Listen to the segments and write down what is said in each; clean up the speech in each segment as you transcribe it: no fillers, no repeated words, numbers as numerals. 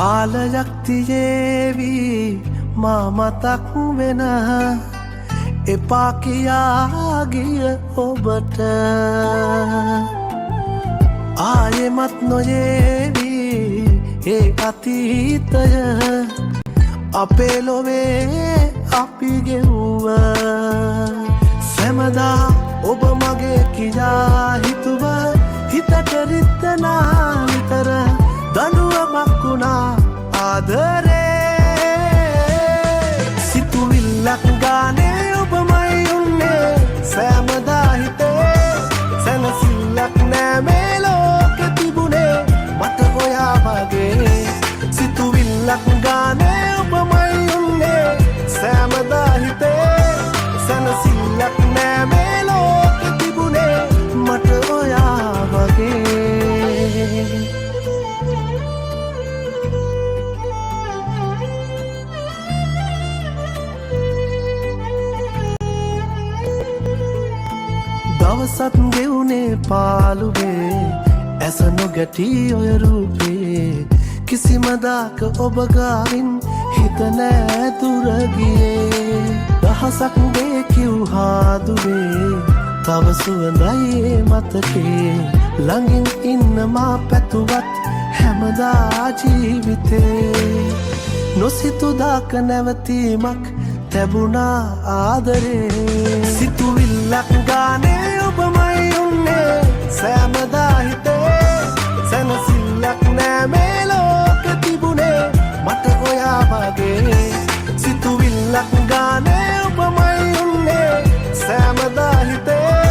කාලයක් තියේවි මා මතක් වෙන එපා කියා ගිය ඔබට ආයෙමත් නොයේවි ඒ අතීතය අපේ ලොවේ අපි ගෙව්වා සැමදා ඔබ මගේ කියා හිතුව හිතට රිද්දනා විතර දනුවමක් වුණා ආදරේ සිතුවිල්ලක් ගානේ ඔබමයි උන්නේ සෑමදා හිතේ සැනසිල්ලක් නෑ මේ ලෝකෙ තිබුණේ මට ඔයා වගේ සිතුවිල්ලක් ගානේ ඔබමයි උන්නේ සෑමදා හිතේ සැනසිල්ලක් නෑ මේ ලෝකෙ තිබුණේ මට ඔයා වගේ දවසත් ගෙවුනේ පාළුවේ ඇස නොගැටි ඔය රූපේ කිසිම දාක ඔබ ගාවින් හිත නෑ දුර ගියේ දහසක් දේ කිව්හා දුවේ තව සුවඳයි මතකේ ළඟින් ඉන්න මා පැතුවත් හැමදා ජීවිතේ නොසිතු දාක නැවතීමක් තැබුණා ආදරේ සිතුවිල්ලක් ගානේ ඔබමයි උන්නේ සෑමදා හිතේ සැනසිල්ලක් නෑ මේ ලෝකෙ තිබුණේ මට ඔයා වගේ සිතුවිල්ලක් ගානේ ඔබමයි උන්නේ සෑමදා හිතේ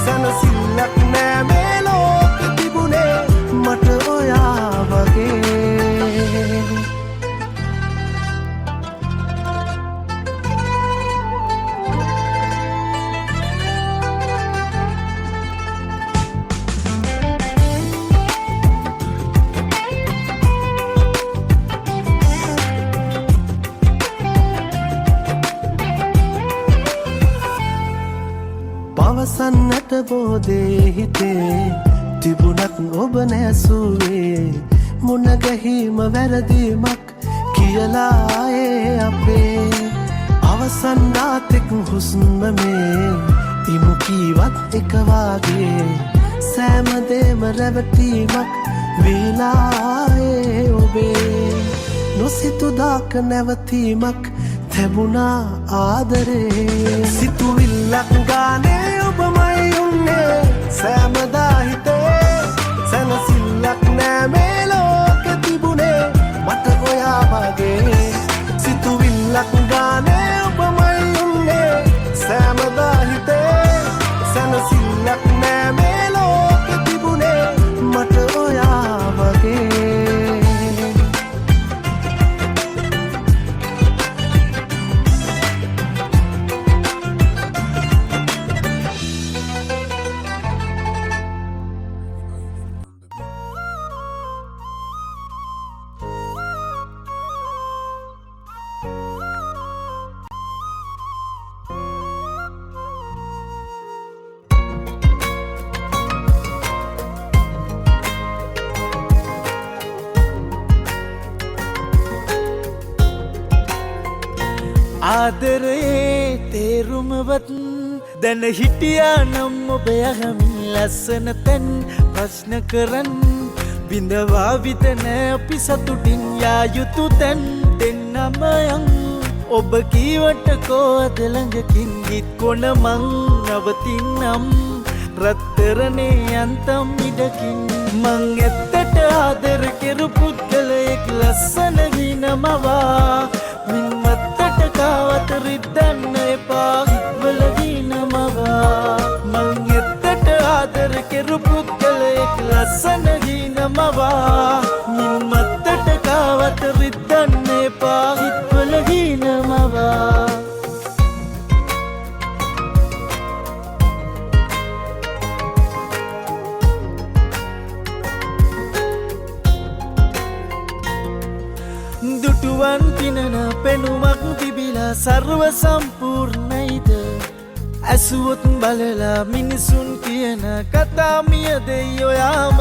සැනසිල්ලක් නෑ මේ ලෝකෙ තිබුණේ මට ඔයා වගේ පවසන්නට බෝදේ හිතේ තිබුණත් ඔබ නැසුවේ මුණ ගැහිම වැරදීමක් කියලායේ අපේ අවසන් දාතෙක් හුස්ම මේ ඉමු කීවත් එක වාගේ සෑමදේම රැවටීමක් වේලායේ ඔබේ නොසිතු දාක නැවතීමක් තැබුණා ආදරේ සිතුවිල්ලක් ගානේ ඔබමයි උන්නේ සෑමදා හිතේ සැනසිල්ලක් නෑ මේ ලෝකෙ තිබුණේ මට ඔයා වගේ සිතුවිල්ලක් ගානේ ඔබමයි උන්නේ සෑමදා හිතේ සැනසිල්ලක් නෑ මේ ලෝකෙ තිබුණේ මට ඔයා වගේ ආදරේ තේරුමවත් දැන හිටියා නම් ඔබ යහමින් ලස්සන තැන් ප්‍රශ්න කරන් බිඳවා විතන අපි සතුටින් යා යුතු තැන් දෙන්නම යන් ඔබ කීවට කෝද ළඟකින් හිත් කොන මං නවතින්නම් රත්තරනේ යන්තම් ඉඩකින් මං ඇත්තට ආදර කෙරු පුද්ගලයෙක් ලස්සන ගිනමවා මින් මත්තට කාවත රිද්දන්න එපා හිත්වල ගිනමවා මං ඇත්තට ආදර කෙරු පුද්ගලයෙක් ලස්සන ගිනමවා මින් මත්තට කාවත රිද්දන්න එපා හිත්වල ගිනමවා දුටුවන් පිනන පෙනුමක් තිබිලා සර්ව සම්පූර්ණයිද ඇසුවොත් බලලා මිනිසුන් කියන කතා මිය දෙයි ඔයාම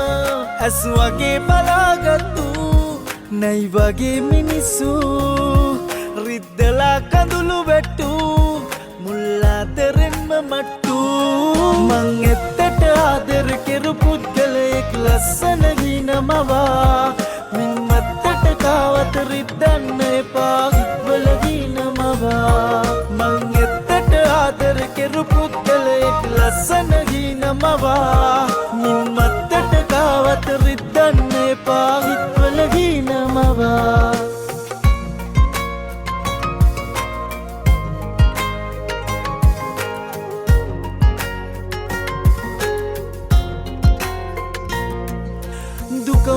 ඇසුවගේ බලාගත්තු නයි වගේ මිනිස්සු රිද්දලා කඳුළු වැට්ටු මුල්ලාතරෙන්ම මට්ටු මං එත්තට ආදර කෙරු පුද්ගලයෙක් ලස්සන ගීනමවා මින් මත්තට කාවත රිද්දන්න එපා හිත්වල ගීනමවා මං එත්තට ආදර කෙරු පුද්ගලයෙක් ලස්සන ගීනමවා මින් මත්තට කාවත රිද්දන්න එපා හිත්වල ගීනමවා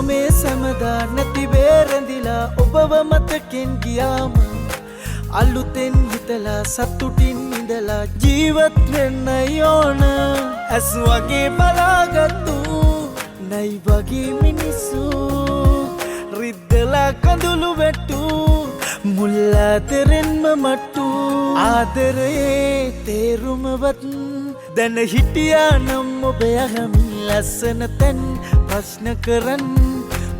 මේ සැමදා නැති වේරැඳිලා ඔබව මතකෙන් ගියාම අලුතෙන් හිතලා සතුටින් ඉඳලා ජීවත් වෙන්න ඕන ඇස් වගේ බලාගත්තු නයි වගේ මිනිස්සු රිද්දලා කඳුළු වැට්ටු මුල්ලාතරෙන්ම මට්ටු ආදරයේ තේරුමවත් දැන හිටියා නම් ඔබ යහමින් ලස්සන තැන් ප්‍රශ්න කරන්න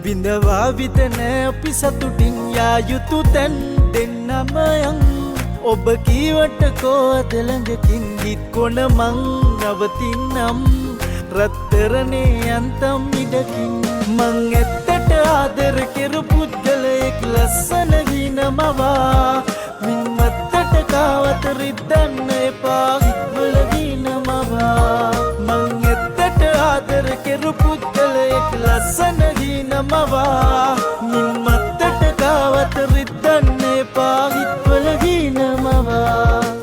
විඳවා විතනෑ අපි සතුටින් යා යුතු තැන් දෙන්නම යන් ඔබ කීවට කෝද ළඟකින් හිත් කොන මං නවතින්නම් රත්තරනේ යන්තම් ඉඩකින් මං ඇත්තට ආදර කෙරු පුද්ගලයෙක් ලස්සන ගීනමවා මින් මත්තට කාවත රිද්දන්න එපා හිත්වල ගීනමවා මං ඇත්තට ආදර කෙරු පුද්ගලයෙක් ලස්සන ගීනමවා මින් මත්තට කාවත රිද්දන්න එපා හිත්වල ගීනමවා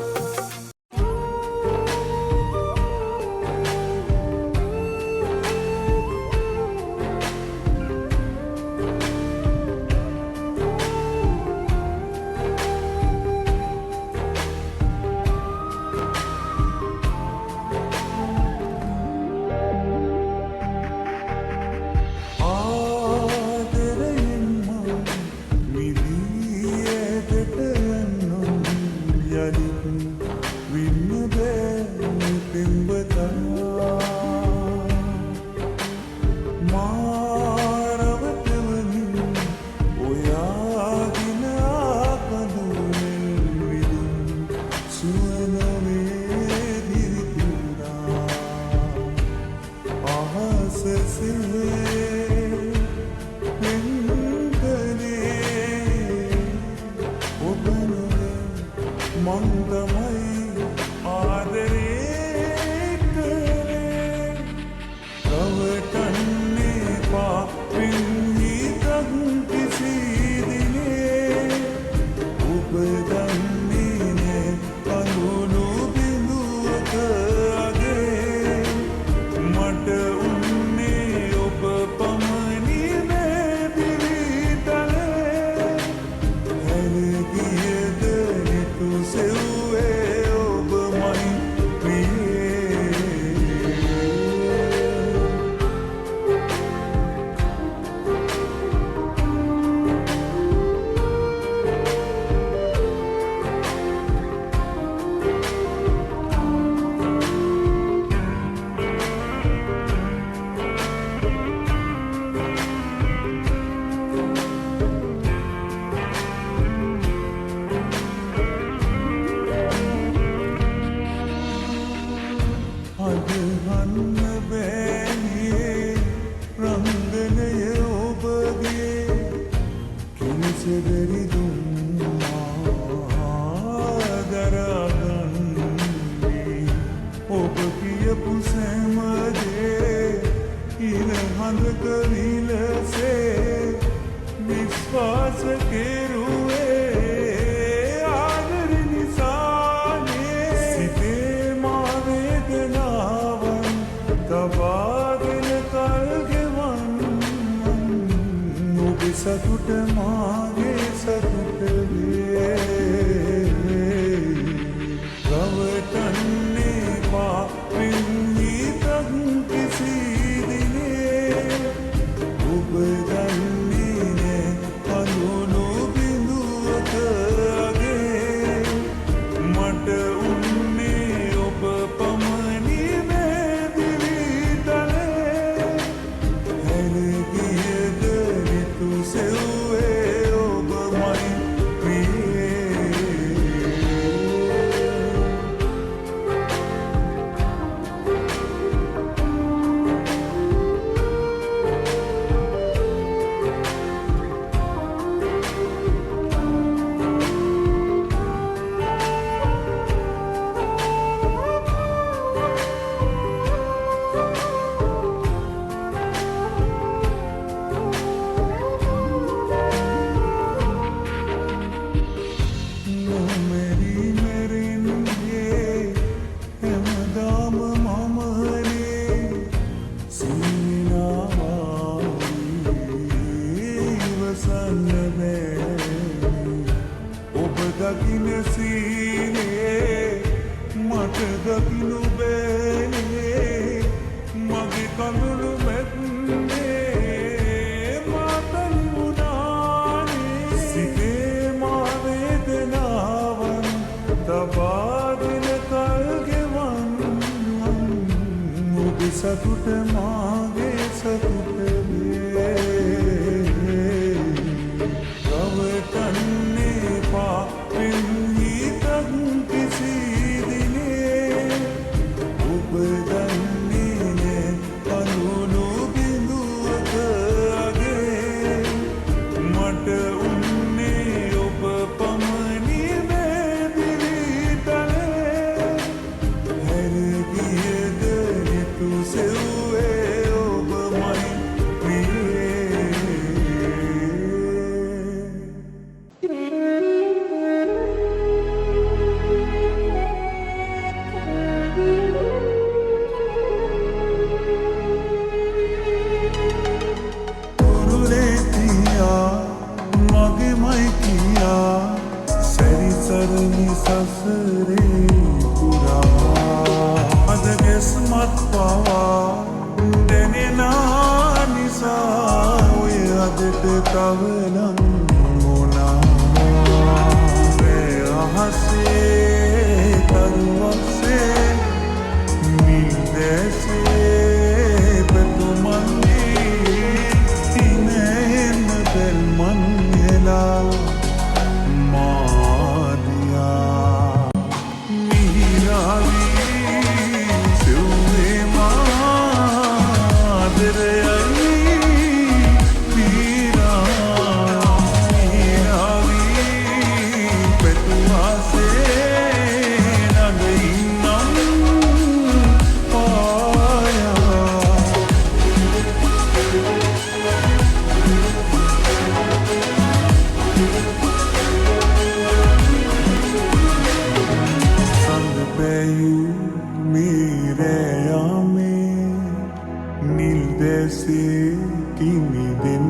සතුට මාගේ සතුට වේ රවටන්නේ පාපින්හිතක් කිසි දිනේ ඔබ දන්නේ අනුනු බිඳුවකගේ මට උන්නේ ඔබ පමණි මේ දිවිතලේ හැරගියද රිතු සෙව්වේ මට දකිනු බෑනේ මගේ කඳුළු මැද්දේ මාතන් වුණානේ සිතේ මා වේදනාවන් තබාගෙන කල් ගෙවන් ඔබ සතුට මාගේ සතුට රවටන්නේ පා පින්හිතක් කිසි දිනේ ඔබ දන්නේ කඳුළු බිඳුවක අගේ මට උන්නේ ඔබ පමණි මේ දිවිතලේ හැරගියද නිතු සෙව්වේ ඔබමයි ප්‍රියේ කුරුලේතියා මගේමයි කියා සැරිසරණි සසරේ පුරා අද ගෙස්මත් පවා දැනෙනා නිසා ඔය අදට තවනම් මොනා අහසේ තරුවක්සේ නිදැසේ පැතුමන්නේ ඉනේම දැල්මන් හෙලා මාදියා මිහිරාවී සෙව්වේ මාදරයයි පීරා මිහිරාවී පැතුවාසේ නගයින්නම් පායා संग बैयू मेरे आमे नील देसे की नींदें